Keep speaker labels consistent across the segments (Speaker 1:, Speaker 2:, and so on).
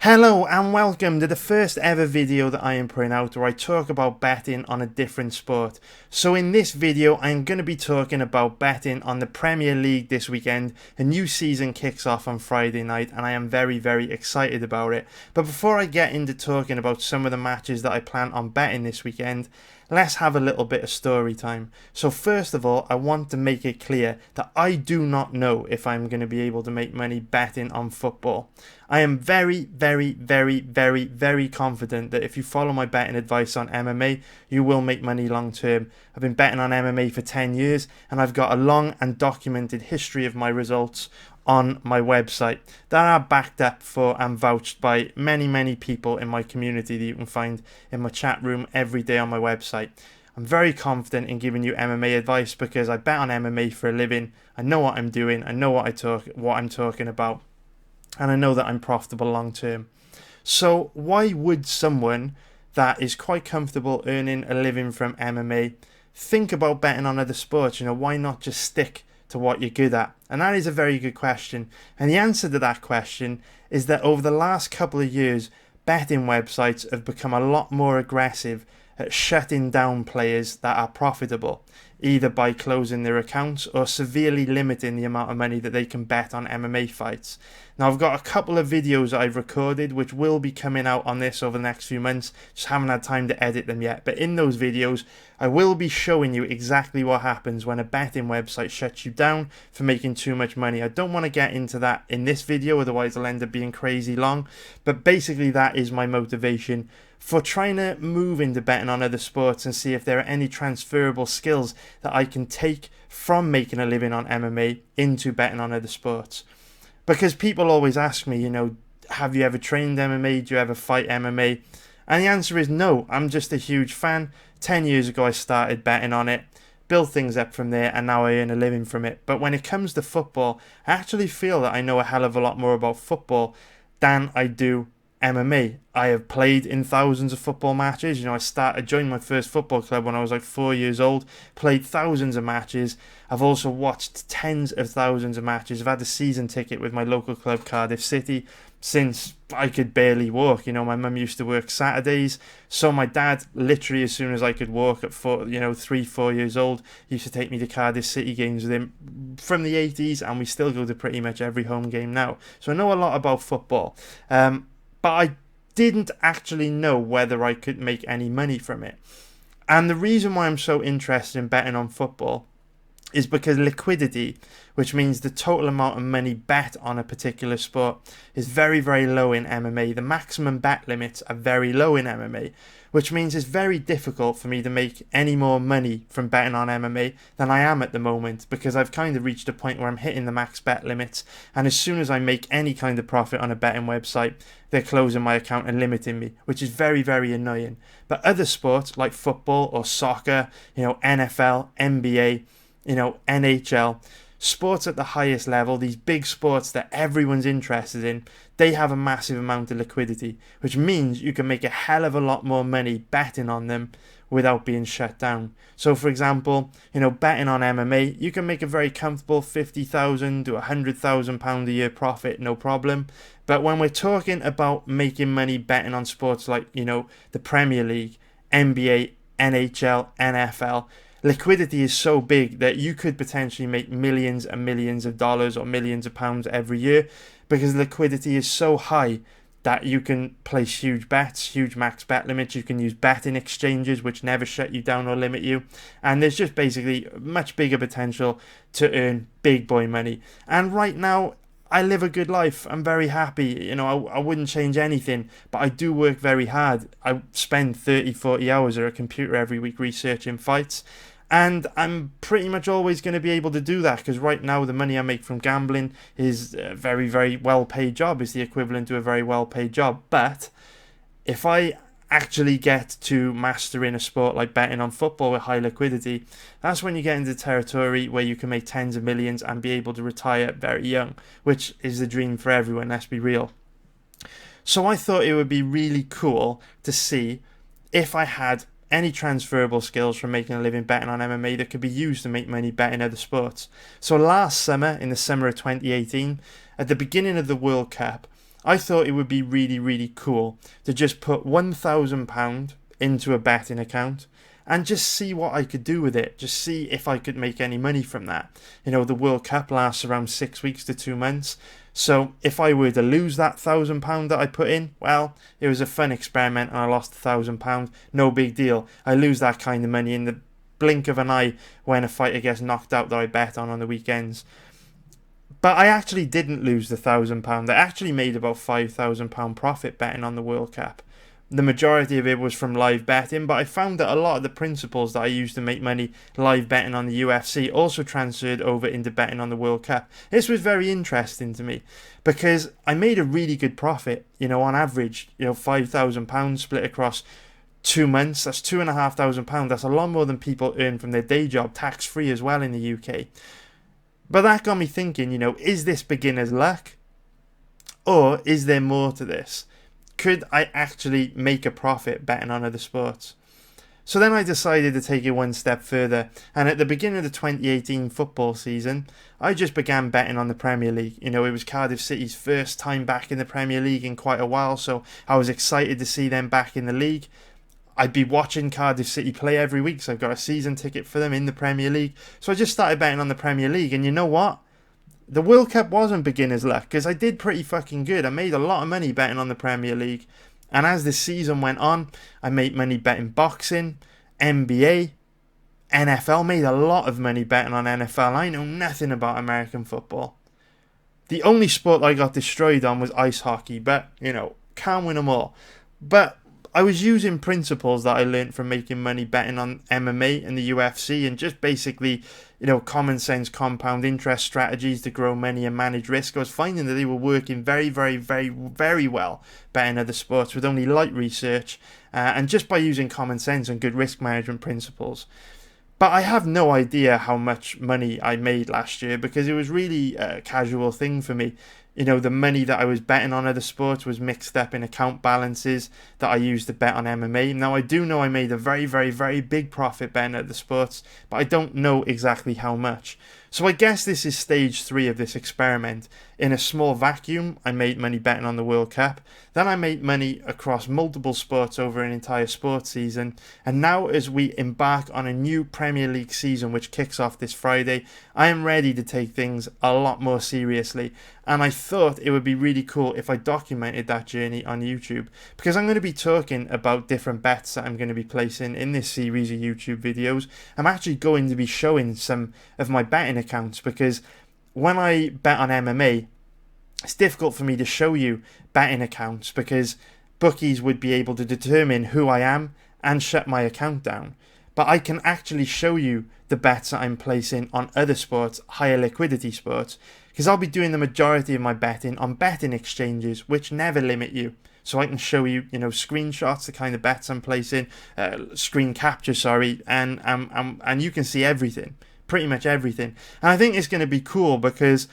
Speaker 1: Hello and welcome to the first ever video that I am putting out where I talk about betting on a different sport. So in this video I'm going to be talking about betting on the Premier League this weekend. A new season kicks off on Friday night and I am very excited about it. But before I get into talking about some of the matches that I plan on betting this weekend, let's have a little bit of story time. So first of all, I want to make it clear that I do not know if I'm going to be able to make money betting on football. I am very confident that if you follow my betting advice on MMA, you will make money long term. I've been betting on MMA for 10 years and I've got a long and documented history of my results on my website that are backed up for and vouched by many people in my community that you can find in my chat room every day on my website. I'm very confident in giving you MMA advice because I bet on MMA for a living. I know what I'm doing, I know what I'm talking about, and I know that I'm profitable long term. So why would someone that is quite comfortable earning a living from MMA think about betting on other sports? Why not just stick to what you're good at? And that is a very good question. And the answer to that question is that over the last couple of years, betting websites have become a lot more aggressive at shutting down players that are profitable, either by closing their accounts or severely limiting the amount of money that they can bet on MMA fights. Now I've got a couple of videos that I've recorded which will be coming out on this over the next few months, just haven't had time to edit them yet, but in those videos I will be showing you exactly what happens when a betting website shuts you down for making too much money. I don't want to get into that in this video, otherwise it'll end up being crazy long, but basically that is my motivation for trying to move into betting on other sports and see if there are any transferable skills that I can take from making a living on MMA into betting on other sports. Because people always ask me, have you ever trained MMA? Do you ever fight MMA? And the answer is no. I'm just a huge fan. 10 years ago I started betting on it, built things up from there, and now I earn a living from it. But when it comes to football, I actually feel that I know a hell of a lot more about football than I do MMA. I have played in thousands of football matches. I joined my first football club when I was like 4 years old, played thousands of matches. I've also watched tens of thousands of matches. I've had a season ticket with my local club, Cardiff City, since I could barely walk. My mum used to work Saturdays, so my dad, literally as soon as I could walk at 3-4 years old, used to take me to Cardiff City games with him from the 80s, and we still go to pretty much every home game now. So I know a lot about football. But I didn't actually know whether I could make any money from it. And the reason why I'm so interested in betting on football is because liquidity, which means the total amount of money bet on a particular sport, is very low in MMA. The maximum bet limits are very low in MMA, which means it's very difficult for me to make any more money from betting on MMA than I am at the moment, because I've kind of reached a point where I'm hitting the max bet limits, and as soon as I make any kind of profit on a betting website, they're closing my account and limiting me, which is very annoying. But other sports like football or soccer, NFL, NBA, NHL, sports at the highest level, these big sports that everyone's interested in, they have a massive amount of liquidity, which means you can make a hell of a lot more money betting on them without being shut down. So for example, betting on MMA, you can make a very comfortable £50,000 to £100,000 a year profit, no problem. But when we're talking about making money betting on sports like, the Premier League, NBA, NHL, NFL, liquidity is so big that you could potentially make millions and millions of dollars or millions of pounds every year, because liquidity is so high that you can place huge bets, huge max bet limits. You can use betting exchanges which never shut you down or limit you, and there's just basically much bigger potential to earn big boy money. And right now I live a good life. I'm very happy. I wouldn't change anything, but I do work very hard. I spend 30-40 hours at a computer every week researching fights. And I'm pretty much always going to be able to do that, because right now the money I make from gambling is a very well paid job. It's the equivalent to a very well paid job. But if I actually get to mastering a sport like betting on football with high liquidity, that's when you get into territory where you can make tens of millions and be able to retire very young, which is the dream for everyone, let's be real. So I thought it would be really cool to see if I had any transferable skills from making a living betting on MMA that could be used to make money betting other sports. So last summer, in the summer of 2018, at the beginning of the World Cup, I thought it would be really, really cool to just put £1,000 into a betting account and just see what I could do with it. Just see if I could make any money from that. The World Cup lasts around 6 weeks to 2 months. So if I were to lose that £1,000 that I put in, well, it was a fun experiment and I lost £1,000. No big deal. I lose that kind of money in the blink of an eye when a fighter gets knocked out that I bet on the weekends. But I actually didn't lose the £1,000. I actually made about £5,000 profit betting on the World Cup. The majority of it was from live betting, but I found that a lot of the principles that I used to make money live betting on the UFC also transferred over into betting on the World Cup. This was very interesting to me because I made a really good profit, on average, £5,000 split across 2 months. That's £2,500. That's a lot more than people earn from their day job, tax-free as well in the UK. But that got me thinking, is this beginner's luck? Or is there more to this? Could I actually make a profit betting on other sports? So then I decided to take it one step further, and at the beginning of the 2018 football season, I just began betting on the Premier League. It was Cardiff City's first time back in the Premier League in quite a while, so I was excited to see them back in the league. I'd be watching Cardiff City play every week, so I've got a season ticket for them in the Premier League. So I just started betting on the Premier League, and you know what? The World Cup wasn't beginner's luck because I did pretty fucking good. I made a lot of money betting on the Premier League. And as the season went on, I made money betting boxing, NBA, NFL. Made a lot of money betting on NFL. I know nothing about American football. The only sport I got destroyed on was ice hockey, but, can't win them all. But I was using principles that I learned from making money betting on MMA and the UFC and just basically, common sense compound interest strategies to grow money and manage risk. I was finding that they were working very, very, very, very well betting other sports with only light research and just by using common sense and good risk management principles. But I have no idea how much money I made last year because it was really a casual thing for me. The money that I was betting on other sports was mixed up in account balances that I used to bet on MMA. Now, I do know I made a very, very, very big profit betting at the sports, but I don't know exactly how much. So I guess this is stage 3 of this experiment. In a small vacuum, I made money betting on the World Cup. Then I made money across multiple sports over an entire sports season. And now as we embark on a new Premier League season, which kicks off this Friday, I am ready to take things a lot more seriously. And I thought it would be really cool if I documented that journey on YouTube, because I'm going to be talking about different bets that I'm going to be placing in this series of YouTube videos. I'm actually going to be showing some of my betting accounts because when I bet on MMA, it's difficult for me to show you betting accounts because bookies would be able to determine who I am and shut my account down. But I can actually show you the bets that I'm placing on other sports, higher liquidity sports, because I'll be doing the majority of my betting on betting exchanges, which never limit you. So I can show you, screenshots, the kind of bets I'm placing, screen capture, and you can see everything, pretty much everything. And I think it's going to be cool because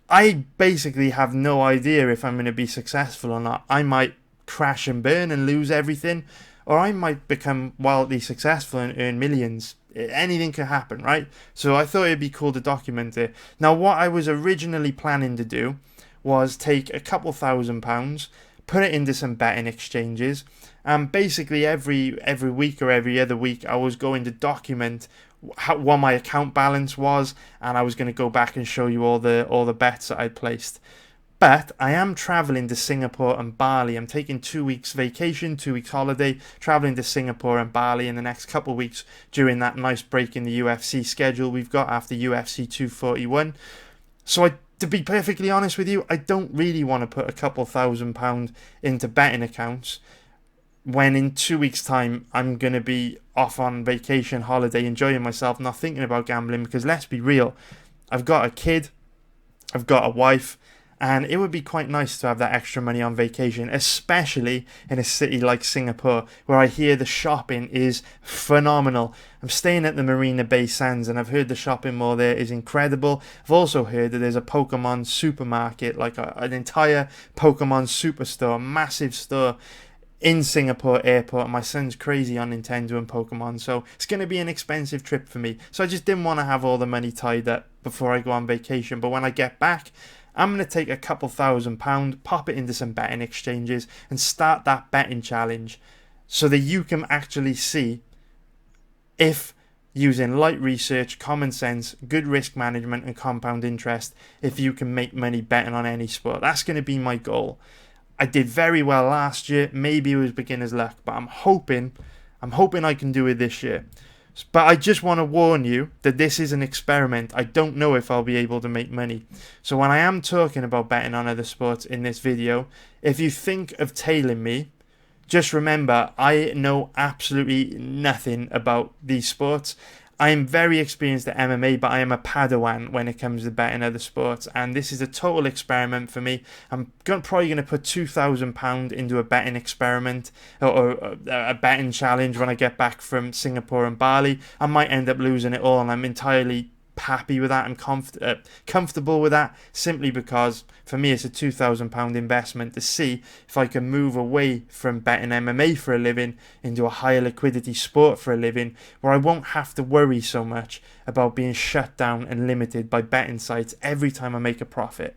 Speaker 1: I basically have no idea if I'm going to be successful or not. I might crash and burn and lose everything, or I might become wildly successful and earn millions. Anything could happen, right? So I thought it'd be cool to document it. Now, what I was originally planning to do was take a couple £1,000, put it into some betting exchanges, and basically every week or every other week I was going to document what my account balance was, and I was going to go back and show you all the bets that I'd placed. But I am traveling to Singapore and Bali. I'm taking 2 weeks vacation, 2 weeks holiday, traveling to Singapore and Bali in the next couple of weeks during that nice break in the UFC schedule we've got after UFC 241. So to be perfectly honest with you, I don't really want to put a couple £1,000 into betting accounts when in 2 weeks' time I'm going to be off on vacation, holiday, enjoying myself, not thinking about gambling, because let's be real, I've got a kid, I've got a wife, and it would be quite nice to have that extra money on vacation, especially in a city like Singapore, where I hear the shopping is phenomenal. I'm staying at the Marina Bay Sands, and I've heard the shopping mall there is incredible. I've also heard that there's a Pokemon supermarket, like an entire Pokemon superstore, massive store in Singapore airport. My son's crazy on Nintendo and Pokemon, so it's going to be an expensive trip for me. So I just didn't want to have all the money tied up before I go on vacation. But when I get back, I'm going to take a couple £1,000, pop it into some betting exchanges and start that betting challenge so that you can actually see if, using light research, common sense, good risk management and compound interest, if you can make money betting on any sport. That's going to be my goal. I did very well last year. Maybe it was beginner's luck, but I'm hoping I can do it this year. But I just want to warn you that this is an experiment. I don't know if I'll be able to make money. So when I am talking about betting on other sports in this video, if you think of tailing me, just remember, I know absolutely nothing about these sports. I am very experienced at MMA, but I am a Padawan when it comes to betting other sports. And this is a total experiment for me. I'm probably going to put £2,000 into a betting experiment or a betting challenge when I get back from Singapore and Bali. I might end up losing it all, and I'm entirely happy with that. I'm comfortable with that, simply because for me it's a £2,000 investment to see if I can move away from betting MMA for a living into a higher liquidity sport for a living, where I won't have to worry so much about being shut down and limited by betting sites every time I make a profit,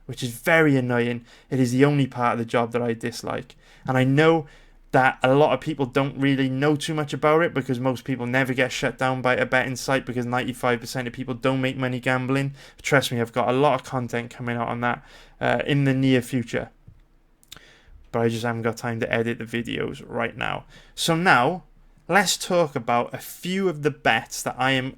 Speaker 1: which is very annoying. It is the only part of the job that I dislike, and I know that a lot of people don't really know too much about it, because most people never get shut down by a betting site, because 95% of people don't make money gambling. Trust me, I've got a lot of content coming out on that in the near future, but I just haven't got time to edit the videos right now. So now let's talk about a few of the bets that I am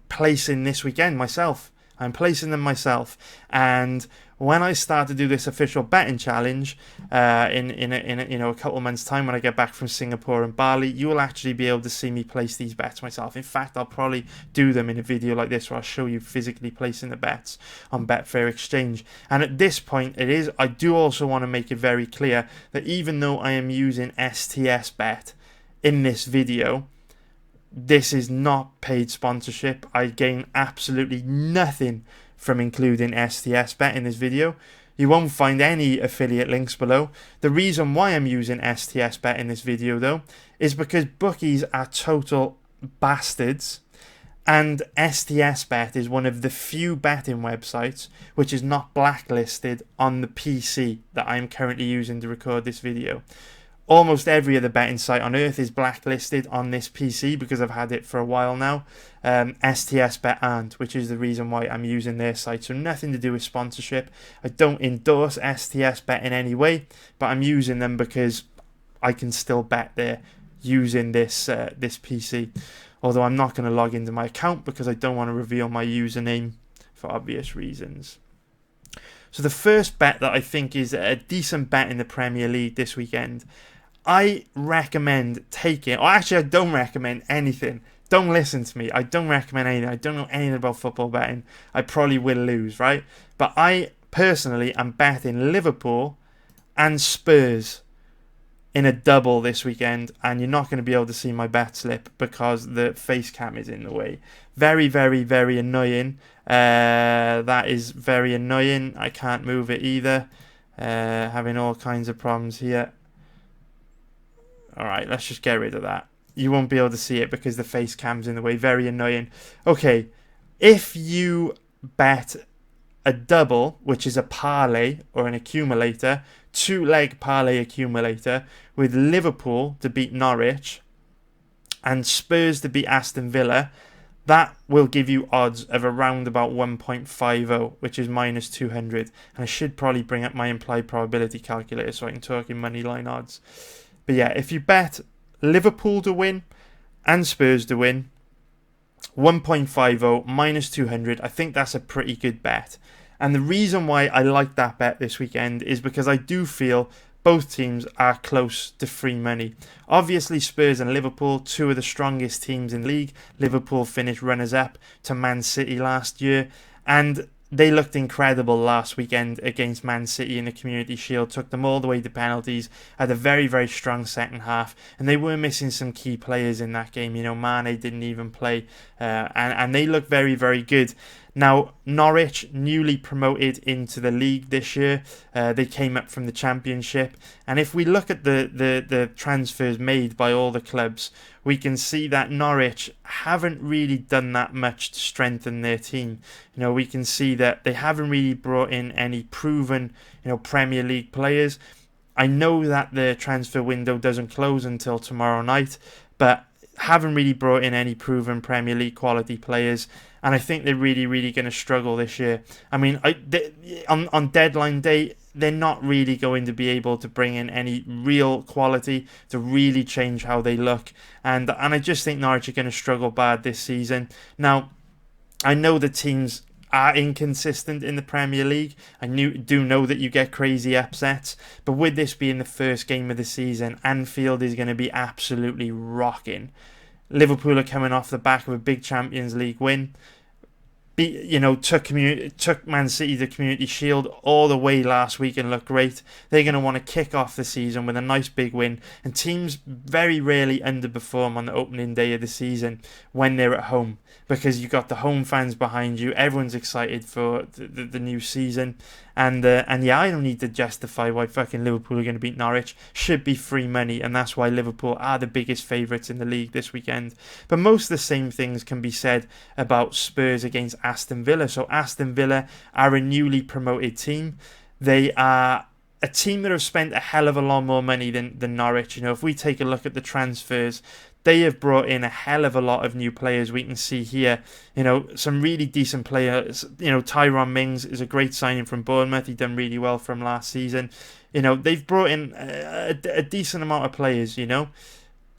Speaker 1: placing this weekend myself. I'm placing them myself, and when I start to do this official betting challenge in a couple of months' time, when I get back from Singapore and Bali, you will actually be able to see me place these bets myself. In fact, I'll probably do them in a video like this, where I'll show you physically placing the bets on Betfair Exchange. And at this point, I do also want to make it very clear that even though I am using STS Bet in this video, this is not paid sponsorship. I gain absolutely nothing from including STS Bet in this video. You won't find any affiliate links below. The reason why I'm using STS Bet in this video, though, is because bookies are total bastards, and STS Bet is one of the few betting websites which is not blacklisted on the PC that I'm currently using to record this video. Almost every other betting site on earth is blacklisted on this PC because I've had it for a while now. STS Bet aren't, which is the reason why I'm using their site. So nothing to do with sponsorship. I don't endorse STS Bet in any way, but I'm using them because I can still bet there using this PC. Although I'm not going to log into my account because I don't want to reveal my username for obvious reasons. So the first bet that I think is a decent bet in the Premier League this weekend, I recommend taking, or actually I don't recommend anything. Don't listen to me. I don't recommend anything. I don't know anything about football betting. I probably will lose, right? But I personally am betting Liverpool and Spurs in a double this weekend, and you're not going to be able to see my bet slip because the face cam is in the way. Very, very, very annoying. That is very annoying. I can't move it either. Having all kinds of problems here. Alright, let's just get rid of that. You won't be able to see it because the face cam's in the way. Very annoying. Okay, if you bet a double, which is a parlay or an accumulator, two-leg parlay accumulator, with Liverpool to beat Norwich and Spurs to beat Aston Villa, that will give you odds of around about 1.50, which is minus 200. And I should probably bring up my implied probability calculator so I can talk in money line odds. But yeah, if you bet Liverpool to win and Spurs to win, 1.50 minus 200, I think that's a pretty good bet. And the reason why I like that bet this weekend is because I do feel both teams are close to free money. Obviously, Spurs and Liverpool, two of the strongest teams in league. Liverpool finished runners-up to Man City last year, and they looked incredible last weekend against Man City in the Community Shield, took them all the way to penalties, had a very, very strong second half, and they were missing some key players in that game. You know, Mane didn't even play, and they looked very, very good. Now, Norwich, newly promoted into the league this year, they came up from the Championship. And if we look at the transfers made by all the clubs, we can see that Norwich haven't really done that much to strengthen their team. We can see that they haven't really brought in any proven, Premier League players. I know that the transfer window doesn't close until tomorrow night, but haven't really brought in any proven Premier League quality players, and I think they're really, really going to struggle this year. I mean, on deadline day, they're not really going to be able to bring in any real quality to really change how they look, and I just think Norwich are going to struggle bad this season. Now, I know the teams are inconsistent in the Premier League. I do know that you get crazy upsets, but with this being the first game of the season, Anfield is going to be absolutely rocking. Liverpool are coming off the back of a big Champions League win. Took Man City the Community Shield all the way last week and looked great. They're going to want to kick off the season with a nice big win, and teams very rarely underperform on the opening day of the season when they're at home, because you've got the home fans behind you. Everyone's excited for the new season, and yeah, I don't need to justify why fucking Liverpool are going to beat Norwich. Should be free money, and that's why Liverpool are the biggest favourites in the league this weekend. But most of the same things can be said about Spurs against Aston Villa. So Aston Villa are a newly promoted team. They are a team that have spent a hell of a lot more money than Norwich. If we take a look at the transfers, they have brought in a hell of a lot of new players. We can see here, some really decent players. Tyrone Mings is a great signing from Bournemouth. He done really well from last season. They've brought in a decent amount of players,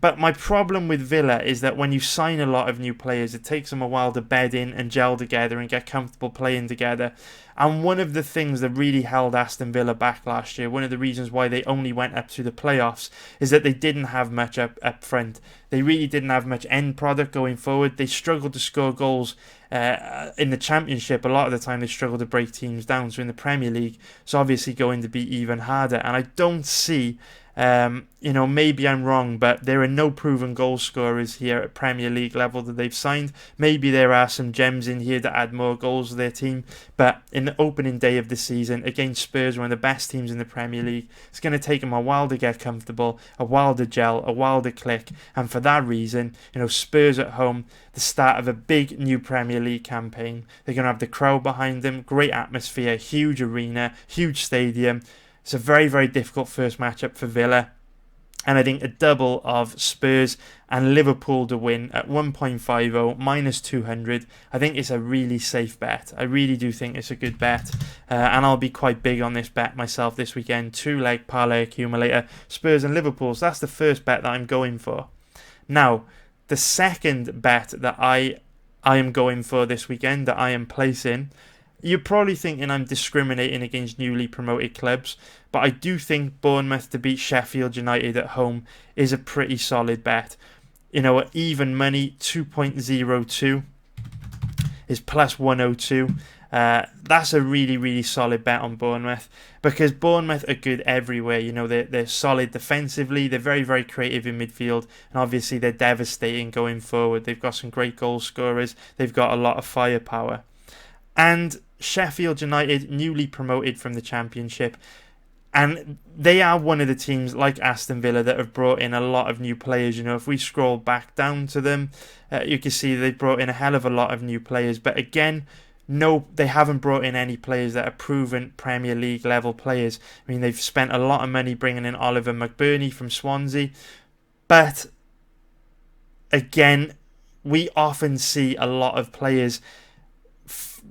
Speaker 1: But my problem with Villa is that when you sign a lot of new players, it takes them a while to bed in and gel together and get comfortable playing together. And one of the things that really held Aston Villa back last year, one of the reasons why they only went up to the playoffs, is that they didn't have much up front. They really didn't have much end product going forward. They struggled to score goals in the Championship. A lot of the time they struggled to break teams down. So in the Premier League, it's obviously going to be even harder. And I don't see... maybe I'm wrong, but there are no proven goal scorers here at Premier League level that they've signed. Maybe there are some gems in here that add more goals to their team, but in the opening day of the season against Spurs, one of the best teams in the Premier League, it's going to take them a while to get comfortable, a while to gel, a while to click, and for that reason, Spurs at home, the start of a big new Premier League campaign. They're going to have the crowd behind them, great atmosphere, huge arena, huge stadium. It's a very, very difficult first matchup for Villa. And I think a double of Spurs and Liverpool to win at 1.50 minus 200. I think it's a really safe bet. I really do think it's a good bet. And I'll be quite big on this bet myself this weekend. 2-leg parlay accumulator, Spurs and Liverpool. So that's the first bet that I'm going for. Now, the second bet that I am going for this weekend, that I am placing... You're probably thinking I'm discriminating against newly promoted clubs, but I do think Bournemouth to beat Sheffield United at home is a pretty solid bet. At even money, 2.02 is plus 102. That's a really, really solid bet on Bournemouth, because Bournemouth are good everywhere. They're solid defensively, they're very, very creative in midfield, and obviously they're devastating going forward. They've got some great goal scorers, they've got a lot of firepower. And Sheffield United, newly promoted from the Championship, and they are one of the teams like Aston Villa that have brought in a lot of new players. If we scroll back down to them, you can see they brought in a hell of a lot of new players. But again, no, they haven't brought in any players that are proven Premier League level players. I mean, they've spent a lot of money bringing in Oliver McBurney from Swansea, but again, we often see a lot of players.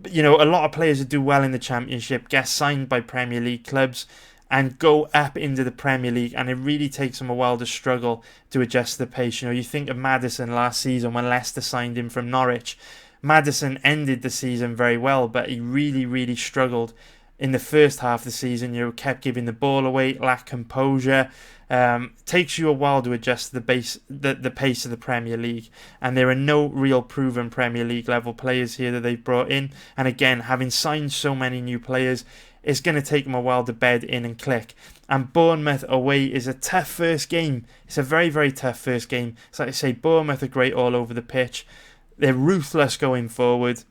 Speaker 1: A lot of players who do well in the Championship get signed by Premier League clubs and go up into the Premier League, and it really takes them a while to struggle to adjust the pace. You think of Maddison last season when Leicester signed him from Norwich. Maddison ended the season very well, but he really, really struggled in the first half of the season. Kept giving the ball away, lacked composure. Takes you a while to adjust the pace of the Premier League, and there are no real proven Premier League level players here that they've brought in. And again, having signed so many new players, it's going to take them a while to bed in and click. And Bournemouth away is a tough first game. It's a very, very tough first game. It's like I say, Bournemouth are great all over the pitch. They're ruthless going forward.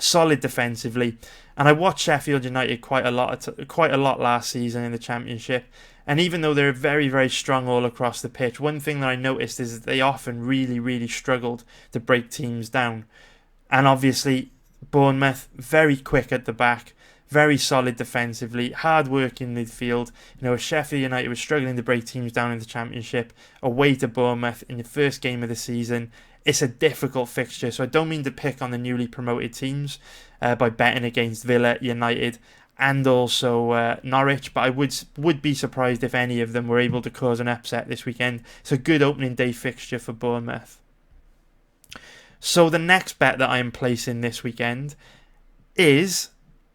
Speaker 1: solid defensively. And I watched Sheffield United quite a lot last season in the Championship. And even though they're very, very strong all across the pitch, one thing that I noticed is that they often really, really struggled to break teams down. And obviously, Bournemouth, very quick at the back, very solid defensively, hard work in midfield. Sheffield United was struggling to break teams down in the Championship, away to Bournemouth in the first game of the season. It's a difficult fixture, so I don't mean to pick on the newly promoted teams by betting against Villa, United, and also Norwich, but I would be surprised if any of them were able to cause an upset this weekend. It's a good opening day fixture for Bournemouth. So the next bet that I am placing this weekend is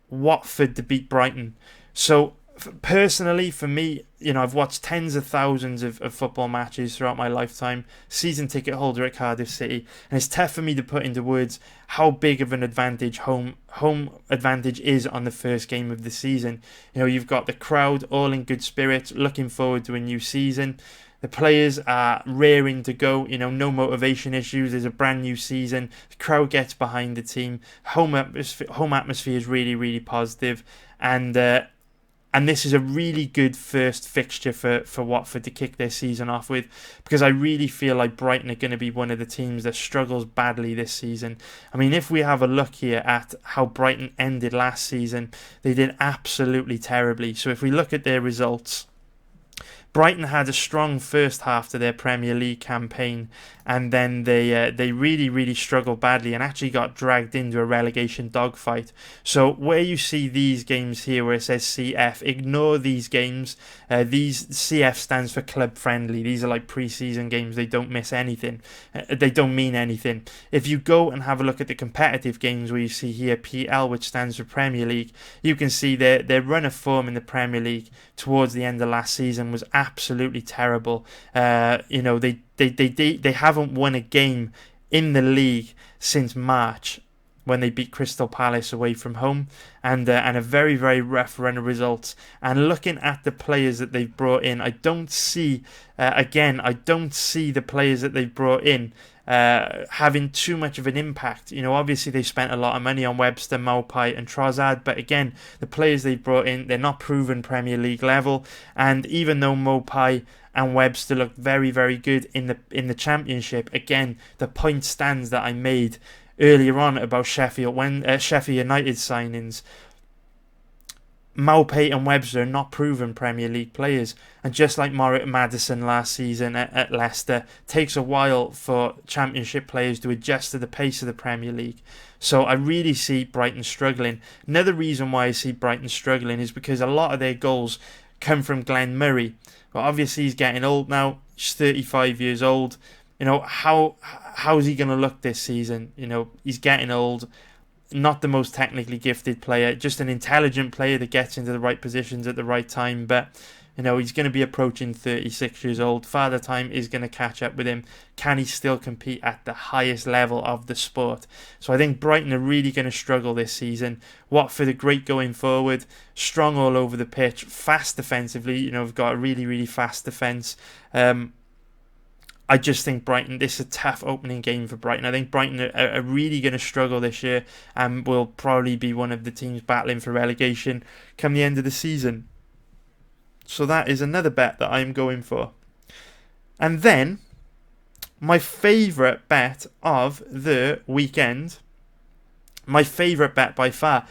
Speaker 1: Watford to beat Brighton. So personally, for me, I've watched tens of thousands of football matches throughout my lifetime, season ticket holder at Cardiff City, and it's tough for me to put into words how big of an advantage home advantage is on the first game of the season. You've got the crowd all in good spirits, looking forward to a new season. The players are raring to go, no motivation issues. There's a brand new season. The crowd gets behind the team. Home atmosphere is really, really positive. And this is a really good first fixture for Watford to kick their season off with, because I really feel like Brighton are going to be one of the teams that struggles badly this season. I mean, if we have a look here at how Brighton ended last season, they did absolutely terribly. So if we look at their results, Brighton had a strong first half to their Premier League campaign, and then they really, really struggled badly and actually got dragged into a relegation dogfight. So where you see these games here where it says CF, ignore these games. These CF stands for club friendly. These are like pre-season games. They don't miss anything. They don't mean anything. If you go and have a look at the competitive games where you see here PL, which stands for Premier League, you can see their run of form in the Premier League towards the end of last season was absolutely terrible. They haven't won a game in the league since March, when they beat Crystal Palace away from home, and a very, very rough run of results. And looking at the players that they've brought in, I don't see the players that they've brought in having too much of an impact. Obviously they spent a lot of money on Webster, Maupay and Trossard, but again, the players they've brought in, they're not proven Premier League level. And even though Maupay and Webster look very, very good in the Championship, again, the point stands that I made earlier on about Sheffield United signings. Maupay and Webster are not proven Premier League players, and just like Maddison last season at Leicester, takes a while for Championship players to adjust to the pace of the Premier League. So I really see Brighton struggling. Another reason why I see Brighton struggling is because a lot of their goals come from Glenn Murray. Well, obviously he's getting old now. He's 35 years old. How's he going to look this season? He's getting old. Not the most technically gifted player, just an intelligent player that gets into the right positions at the right time. But he's going to be approaching 36 years old. Father time is going to catch up with him. Can he still compete at the highest level of the sport? So I think Brighton are really going to struggle this season. Watford are great going forward, strong all over the pitch, fast defensively. We've got a really, really fast defence. I just think Brighton, this is a tough opening game for Brighton. I think Brighton are really going to struggle this year and will probably be one of the teams battling for relegation come the end of the season. So that is another bet that I'm going for. And then, my favourite bet of the weekend, my favourite bet by far,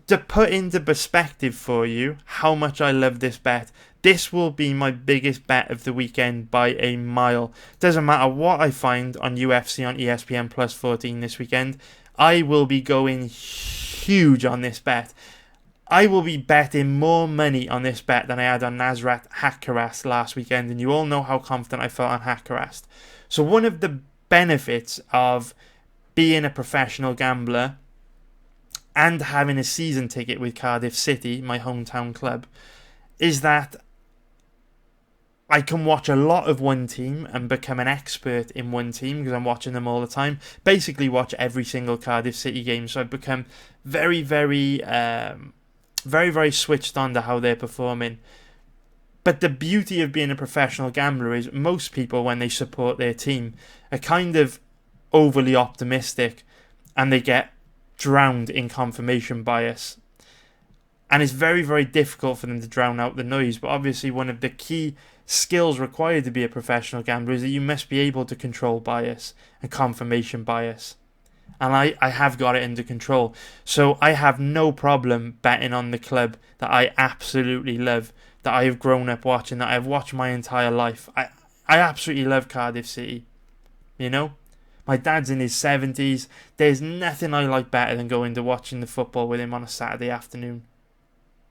Speaker 1: to put into perspective for you how much I love this bet, this will be my biggest bet of the weekend by a mile. Doesn't matter what I find on UFC on ESPN Plus 14 this weekend, I will be going huge on this bet. I will be betting more money on this bet than I had on Nasrat Haqparast last weekend, and you all know how confident I felt on Haqparast. So one of the benefits of being a professional gambler and having a season ticket with Cardiff City, my hometown club, is that I can watch a lot of one team and become an expert in one team because I'm watching them all the time. Basically watch every single Cardiff City game. So I've become very, very switched on to how they're performing. But the beauty of being a professional gambler is most people, when they support their team, are kind of overly optimistic and they get drowned in confirmation bias. And it's very, very difficult for them to drown out the noise. But obviously one of the key skills required to be a professional gambler is that you must be able to control bias and confirmation bias. And I have got it under control. So I have no problem betting on the club that I absolutely love, that I have grown up watching, that I've watched my entire life. I absolutely love Cardiff City. You know? My dad's in his 70s. There's nothing I like better than going to watching the football with him on a Saturday afternoon.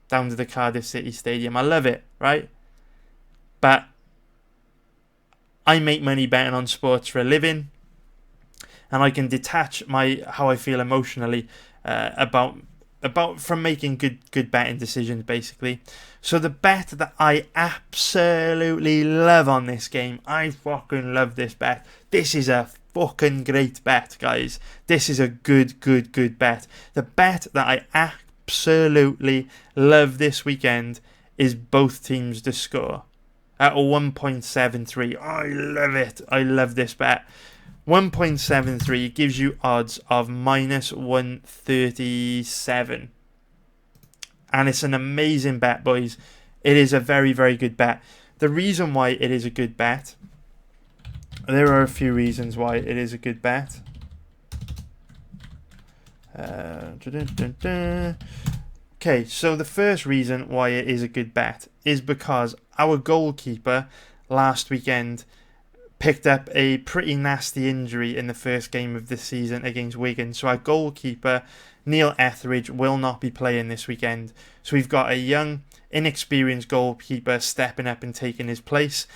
Speaker 1: Down to the Cardiff City Stadium. I love it, right? But I make money betting on sports for a living. And I can detach how I feel emotionally about from making good betting decisions, basically. So the bet that I absolutely love on this game, I fucking love this bet. This is a fucking great bet, guys. This is a good bet. The bet that I absolutely love this weekend is both teams to score at 1.73. I love it. I love this bet. 1.73 gives you odds of minus 137. And it's an amazing bet, boys. It is a very, very good bet. The reason why it is a good bet, there are a few reasons why it is a good bet. Okay, so the first reason why it is a good bet is because our goalkeeper last weekend picked up a pretty nasty injury in the first game of this season against Wigan. So our goalkeeper, Neil Etheridge, will not be playing this weekend. So we've got a young, inexperienced goalkeeper stepping up and taking his place.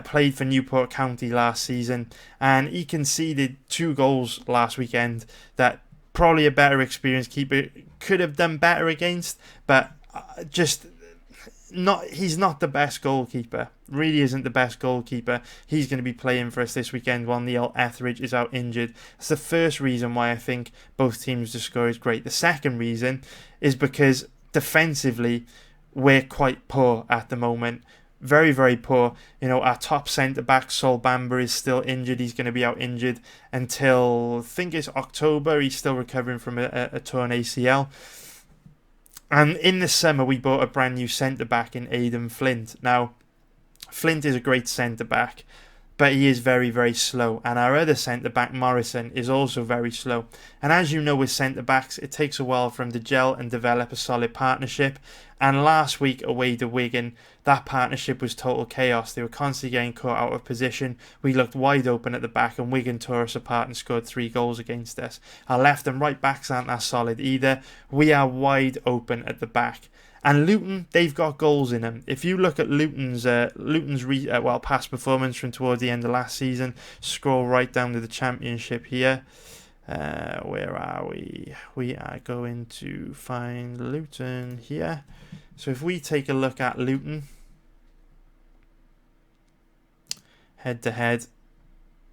Speaker 1: Played for Newport County last season, and he conceded 2 goals last weekend that probably a better experienced keeper could have done better against, but he's not the best goalkeeper. Really isn't the best goalkeeper. He's going to be playing for us this weekend while Neil Etheridge is out injured. That's the first reason why I think both teams to score is great. The second reason is because defensively we're quite poor at the moment. Very, very poor. You know, our top centre-back, Sol Bamba, is still injured. He's going to be out injured until, I think it's October. He's still recovering from a torn ACL. And in the summer, we bought a brand new centre-back in Aidan Flint. Now, Flint is a great centre-back, but he is very, very slow. And our other centre-back, Morrison, is also very slow. And as you know with centre-backs, it takes a while for them to gel and develop a solid partnership. And last week, away to Wigan, that partnership was total chaos. They were constantly getting caught out of position. We looked wide open at the back, and Wigan tore us apart and scored 3 goals against us. Our left and right backs aren't that solid either. We are wide open at the back. And Luton, they've got goals in them. If you look at Luton's past performance from towards the end of last season, scroll right down to the Championship here. Where are we? We are going to find Luton here. So if we take a look at Luton, head to head,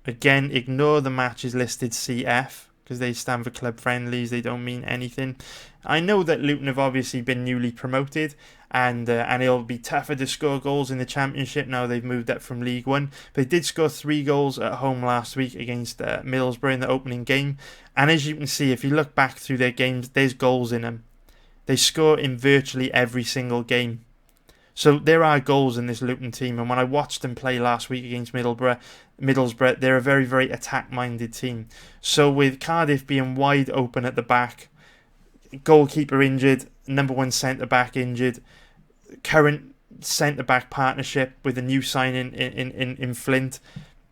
Speaker 1: again, ignore the matches listed CF because they stand for club friendlies. They don't mean anything. I know that Luton have obviously been newly promoted, and it'll be tougher to score goals in the Championship now they've moved up from League One. But they did score 3 goals at home last week against Middlesbrough in the opening game. And as you can see, if you look back through their games, there's goals in them. They score in virtually every single game. So there are goals in this Luton team. And when I watched them play last week against Middlesbrough, they're a very, very attack-minded team. So with Cardiff being wide open at the back, goalkeeper injured, number 1 centre-back injured, current centre-back partnership with a new signing in Flint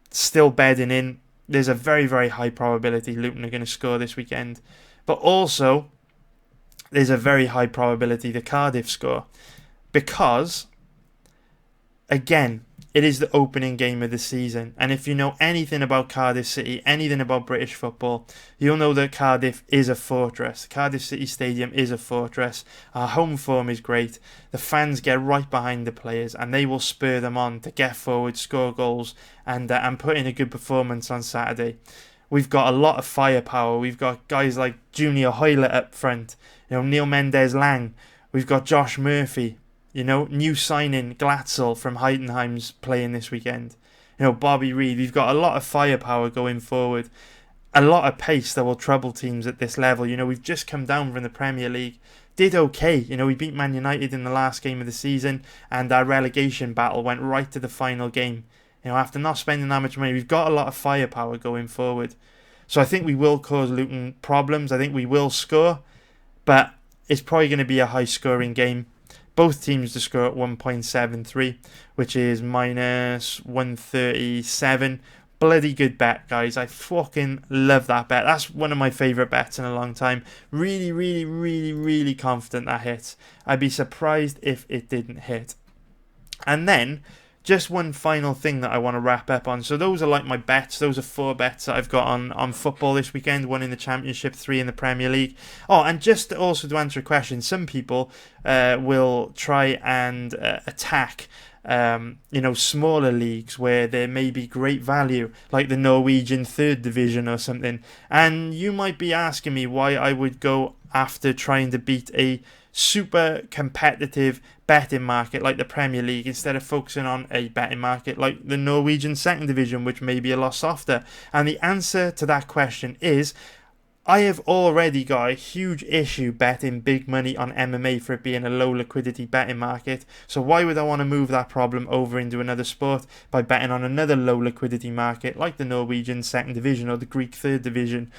Speaker 1: still bedding in, there's a very, very high probability Luton are going to score this weekend. But also, there's a very high probability the Cardiff score. Because, again, it is the opening game of the season. And if you know anything about Cardiff City, anything about British football, you'll know that Cardiff is a fortress. Cardiff City Stadium is a fortress. Our home form is great. The fans get right behind the players and they will spur them on to get forward, score goals and put in a good performance on Saturday. We've got a lot of firepower. We've got guys like Junior Hoylett up front. You know, Neil Mendez-Lang. We've got Josh Murphy. You know, new signing Glatzel from Heidenheim's playing this weekend. You know, Bobby Reid. We've got a lot of firepower going forward. a lot of pace that will trouble teams at this level. We've just come down from the Premier League, did okay. We beat Man United in the last game of the season, and our relegation battle went right to the final game. After not spending that much money, we've got a lot of firepower going forward. So I think we will cause Luton problems. I think we will score, but it's probably going to be a high-scoring game. Both teams to score at 1.73, which is minus 137. Bloody good bet, guys. I fucking love that bet. That's one of my favourite bets in a long time. Really, really, really, really confident that hits. I'd be surprised if it didn't hit. And then, just one final thing that I want to wrap up on. So those are like my bets. Those are 4 bets that I've got on football this weekend. 1 in the Championship, 3 in the Premier League. Oh, and just also to answer a question, some people will try and attack smaller leagues where there may be great value, like the Norwegian 3rd division or something. And you might be asking me why I would go after trying to beat a super competitive betting market like the Premier League instead of focusing on a betting market like the Norwegian 2nd division, which may be a lot softer. And the answer to that question is, I have already got a huge issue betting big money on MMA for it being a low liquidity betting market. So why would I want to move that problem over into another sport by betting on another low liquidity market like the Norwegian 2nd division or the Greek 3rd division?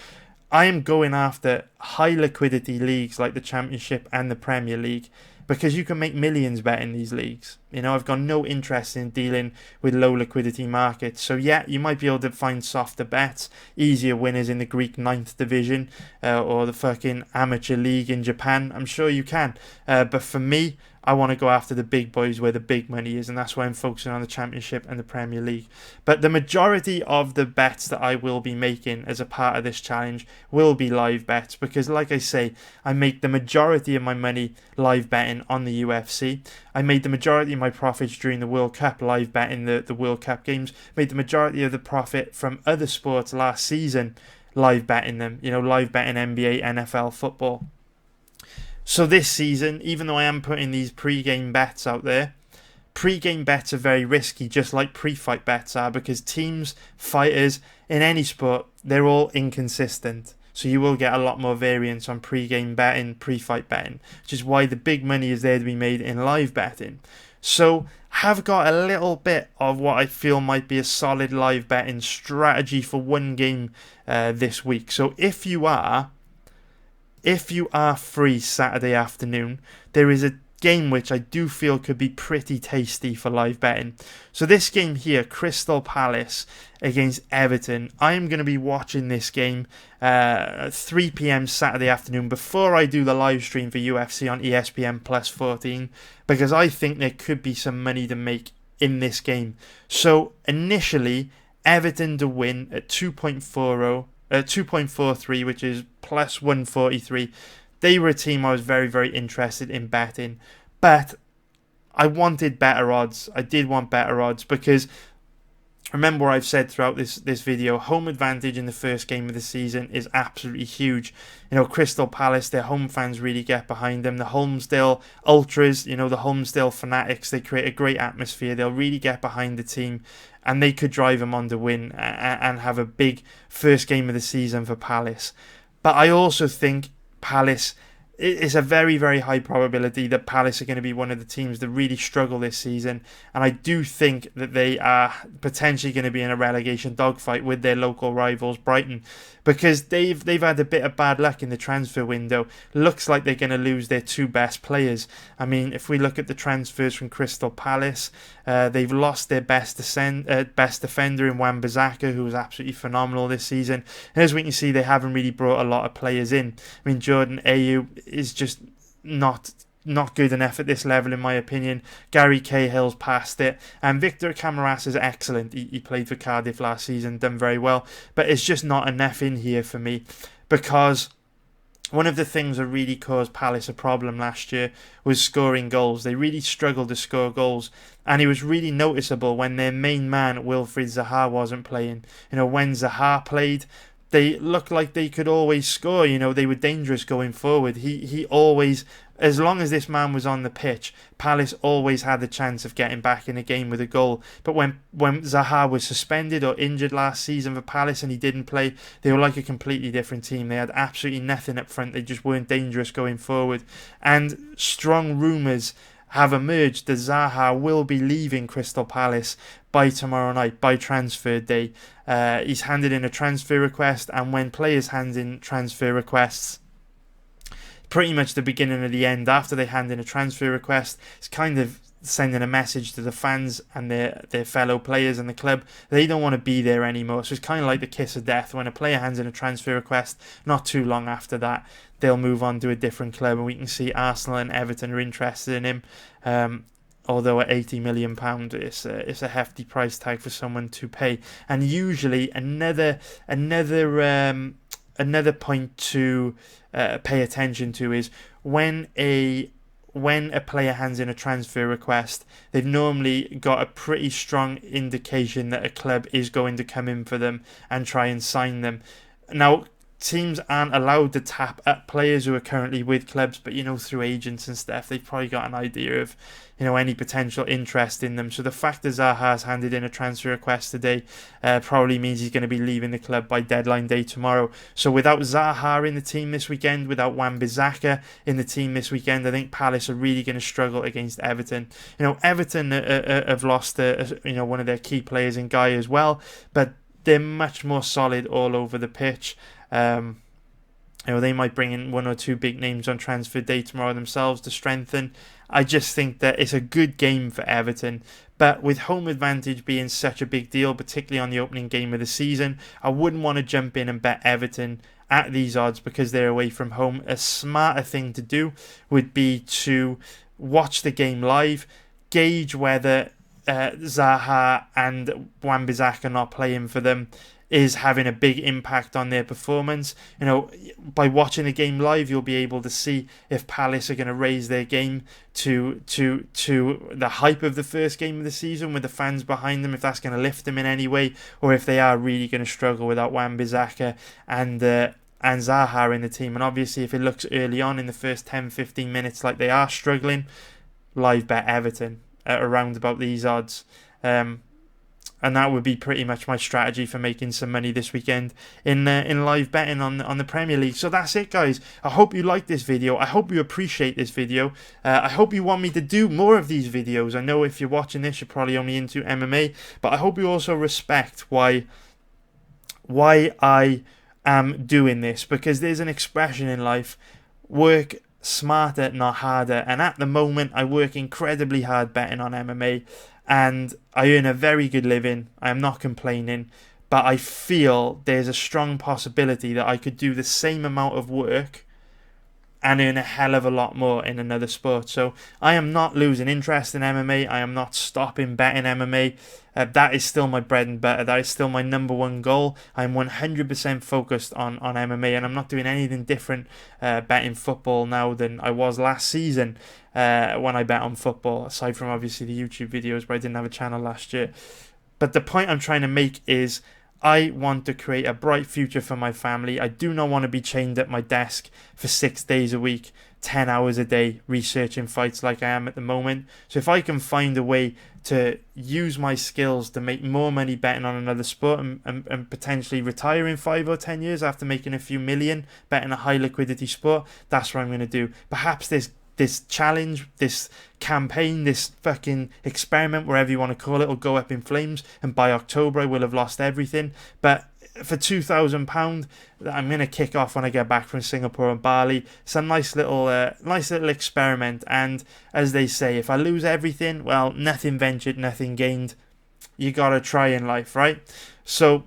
Speaker 1: I am going after high liquidity leagues like the Championship and the Premier League, because you can make millions betting these leagues. I've got no interest in dealing with low liquidity markets. So yeah, you might be able to find softer bets, easier winners in the Greek 9th division or the fucking amateur league in Japan. I'm sure you can. But for me, I want to go after the big boys where the big money is, and that's why I'm focusing on the Championship and the Premier League. But the majority of the bets that I will be making as a part of this challenge will be live bets, because like I say, I make the majority of my money live betting on the UFC. I made the majority of my profits during the World Cup live betting the World Cup games. Made the majority of the profit from other sports last season live betting them, live betting NBA, NFL, football. So this season, even though I am putting these pre-game bets out there, pre-game bets are very risky, just like pre-fight bets are, because teams, fighters, in any sport, they're all inconsistent. So you will get a lot more variance on pre-game betting, pre-fight betting, which is why the big money is there to be made in live betting. So have got a little bit of what I feel might be a solid live betting strategy for one game this week. So if you are free Saturday afternoon, there is a game which I do feel could be pretty tasty for live betting. So this game here, Crystal Palace against Everton, I am going to be watching this game at 3 p.m. Saturday afternoon before I do the live stream for UFC on ESPN Plus 14, because I think there could be some money to make in this game. So initially, Everton to win at 2.43, which is plus 143. They were a team I was very, very interested in betting, but I wanted better odds. I did want better odds because remember what I've said throughout this video, home advantage in the first game of the season is absolutely huge. Crystal Palace, their home fans really get behind them. The Holmesdale Ultras, the Holmesdale fanatics, they create a great atmosphere. They'll really get behind the team, and they could drive them on to win and have a big first game of the season for Palace. But I also think Palace, it's a very, very high probability that Palace are going to be one of the teams that really struggle this season. And I do think that they are potentially going to be in a relegation dogfight with their local rivals, Brighton, because they've had a bit of bad luck in the transfer window. Looks like they're going to lose their 2 best players. I mean, if we look at the transfers from Crystal Palace, they've lost their best defender in Wan-Bissaka, who was absolutely phenomenal this season. And as we can see, they haven't really brought a lot of players in. I mean, Jordan Ayew is just not good enough at this level, in my opinion. Gary Cahill's past it, and Victor Camaras is excellent. He played for Cardiff last season, done very well, but it's just not enough in here for me, because one of the things that really caused Palace a problem last year was scoring goals. They really struggled to score goals, and it was really noticeable when their main man, Wilfried Zaha, wasn't playing. When Zaha played, they looked like they could always score. They were dangerous going forward. He always as long as this man was on the pitch, Palace always had the chance of getting back in the game with a goal. But when Zaha was suspended or injured last season for Palace and he didn't play, they were like a completely different team. They had absolutely nothing up front. They just weren't dangerous going forward. And strong rumours have emerged that Zaha will be leaving Crystal Palace by tomorrow night, by transfer day. He's handed in a transfer request, and when players hand in transfer requests, pretty much the beginning of the end. After they hand in a transfer request, it's kind of sending a message to the fans and their fellow players and the club. They don't want to be there anymore. So it's kind of like the kiss of death. When a player hands in a transfer request, not too long after that, they'll move on to a different club, and we can see Arsenal and Everton are interested in him. Although at £80 million, it's a hefty price tag for someone to pay. And usually another point to pay attention to is when a player hands in a transfer request, they've normally got a pretty strong indication that a club is going to come in for them and try and sign them. Now, teams aren't allowed to tap at players who are currently with clubs, but through agents and stuff, they've probably got an idea of any potential interest in them. So the fact that Zaha's handed in a transfer request today probably means he's going to be leaving the club by deadline day tomorrow. So without Zaha in the team this weekend, without Wan-Bissaka in the team this weekend, I think Palace are really going to struggle against Everton. Everton have lost one of their key players in Guy as well, but they're much more solid all over the pitch. They might bring in one or two big names on transfer day tomorrow themselves to strengthen. I just think that it's a good game for Everton, but with home advantage being such a big deal, particularly on the opening game of the season, I wouldn't want to jump in and bet Everton at these odds because they're away from home. A smarter thing to do would be to watch the game live, gauge whether Zaha and Wan-Bissaka not playing for them is having a big impact on their performance. By watching the game live, you'll be able to see if Palace are going to raise their game to the hype of the first game of the season with the fans behind them, if that's going to lift them in any way, or if they are really going to struggle without Wan-Bissaka and Zaha in the team. And obviously, if it looks early on in the first 10-15 minutes like they are struggling, live bet Everton at around about these odds. And that would be pretty much my strategy for making some money this weekend in live betting on the Premier League. So that's it, guys. I hope you like this video. I hope you appreciate this video. I hope you want me to do more of these videos. I know if you're watching this, you're probably only into MMA, but I hope you also respect why I am doing this, because there's an expression in life: work smarter, not harder. And at the moment, I work incredibly hard betting on MMA. And I earn a very good living. I am not complaining, but I feel there's a strong possibility that I could do the same amount of work and earn a hell of a lot more in another sport. So I am not losing interest in MMA. I am not stopping betting MMA. That is still my bread and butter. That is still my number one goal. I'm 100% focused on MMA, and I'm not doing anything different betting football now than I was last season when I bet on football, aside from obviously the YouTube videos, but I didn't have a channel last year. But the point I'm trying to make is I want to create a bright future for my family. I do not want to be chained at my desk for 6 days a week, 10 hours a day, researching fights like I am at the moment. So if I can find a way to use my skills to make more money betting on another sport and potentially retire in 5 or 10 years after making a few million betting a high liquidity sport, that's what I'm going to do. Perhaps this challenge, this campaign, this fucking experiment, wherever you want to call it, will go up in flames, and by October I will have lost everything. But for £2,000 I'm going to kick off when I get back from Singapore and Bali. It's a nice little experiment, and as they say, if I lose everything, well, nothing ventured, nothing gained. You gotta try in life, right? So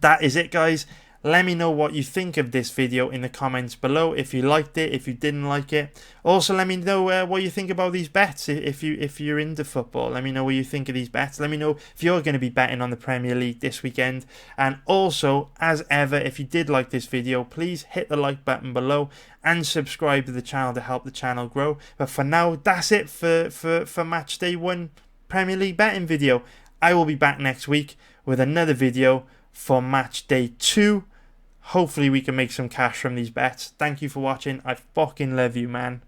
Speaker 1: that is it, guys. Let me know what you think of this video in the comments below, if you liked it, if you didn't like it. Also, let me know what you think about these bets, if you're into football. Let me know what you think of these bets. Let me know if you're going to be betting on the Premier League this weekend. And also, as ever, if you did like this video, please hit the like button below and subscribe to the channel to help the channel grow. But for now, that's it for Match Day 1 Premier League betting video. I will be back next week with another video for Match Day 2. Hopefully we can make some cash from these bets. Thank you for watching. I fucking love you, man.